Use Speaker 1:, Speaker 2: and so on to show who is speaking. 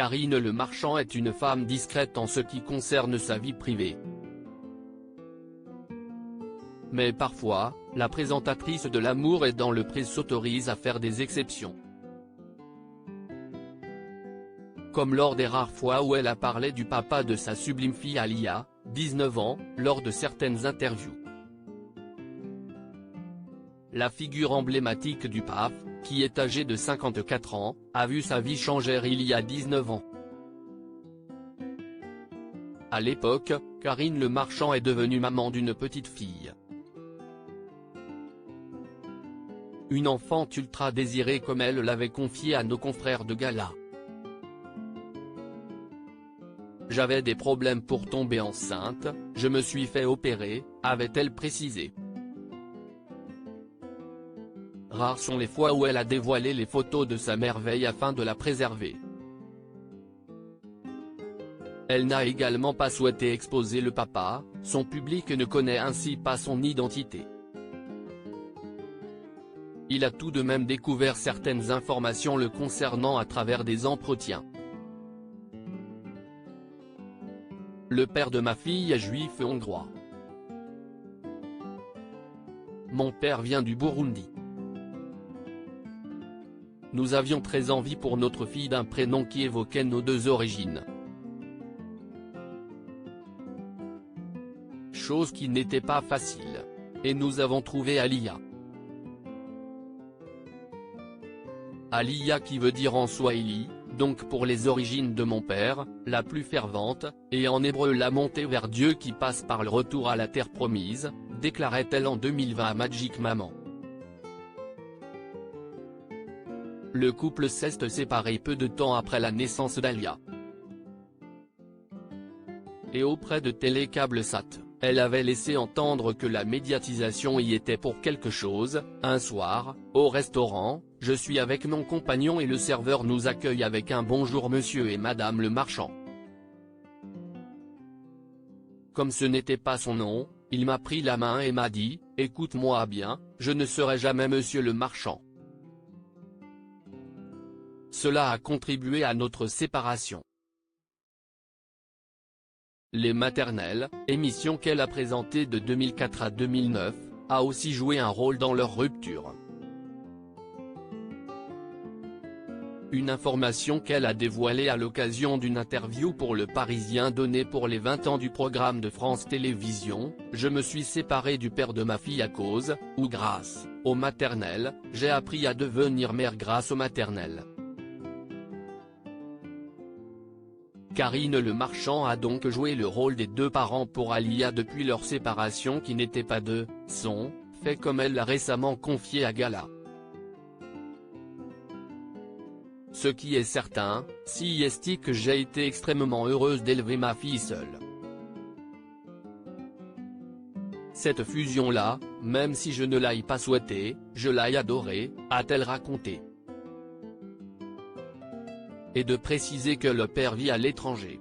Speaker 1: Karine Le Marchand est une femme discrète en ce qui concerne sa vie privée. Mais parfois, la présentatrice de L'amour est dans le pré s'autorise à faire des exceptions. Comme lors des rares fois où elle a parlé du papa de sa sublime fille Alia, 19 ans, lors de certaines interviews. La figure emblématique du PAF, qui est âgé de 54 ans, a vu sa vie changer il y a 19 ans. À l'époque, Karine Le Marchand est devenue maman d'une petite fille. Une enfant ultra désirée comme elle l'avait confié à nos confrères de gala. J'avais des problèmes pour tomber enceinte, je me suis fait opérer, avait-elle précisé. Rares sont les fois où elle a dévoilé les photos de sa merveille afin de la préserver. Elle n'a également pas souhaité exposer le papa, son public ne connaît ainsi pas son identité. Il a tout de même découvert certaines informations le concernant à travers des entretiens. Le père de ma fille est juif et hongrois. Mon père vient du Burundi. Nous avions très envie pour notre fille d'un prénom qui évoquait nos deux origines. Chose qui n'était pas facile. Et nous avons trouvé Alia. Alia qui veut dire en swahili, donc pour les origines de mon père, la plus fervente, et en hébreu la montée vers Dieu qui passe par le retour à la terre promise, déclarait-elle en 2020 à Magic Maman. Le couple s'est séparé peu de temps après la naissance d'Alia. Et auprès de Télécable-Sat, elle avait laissé entendre que la médiatisation y était pour quelque chose. Un soir, au restaurant, je suis avec mon compagnon et le serveur nous accueille avec un bonjour monsieur et madame Le Marchand. Comme ce n'était pas son nom, il m'a pris la main et m'a dit, écoute-moi bien, je ne serai jamais monsieur Le Marchand. Cela a contribué à notre séparation. Les maternelles, émission qu'elle a présentée de 2004 à 2009, a aussi joué un rôle dans leur rupture. Une information qu'elle a dévoilée à l'occasion d'une interview pour Le Parisien donnée pour les 20 ans du programme de France Télévisions, je me suis séparée du père de ma fille à cause, ou grâce, aux maternelles, j'ai appris à devenir mère grâce aux maternelles. Karine Le Marchand a donc joué le rôle des deux parents pour Alia depuis leur séparation qui n'était pas de son fait comme elle l'a récemment confié à Gala. Ce qui est certain, si est que j'ai été extrêmement heureuse d'élever ma fille seule. Cette fusion-là, même si je ne l'ai pas souhaitée, je l'ai adorée, a-t-elle raconté. Et de préciser que le père vit à l'étranger.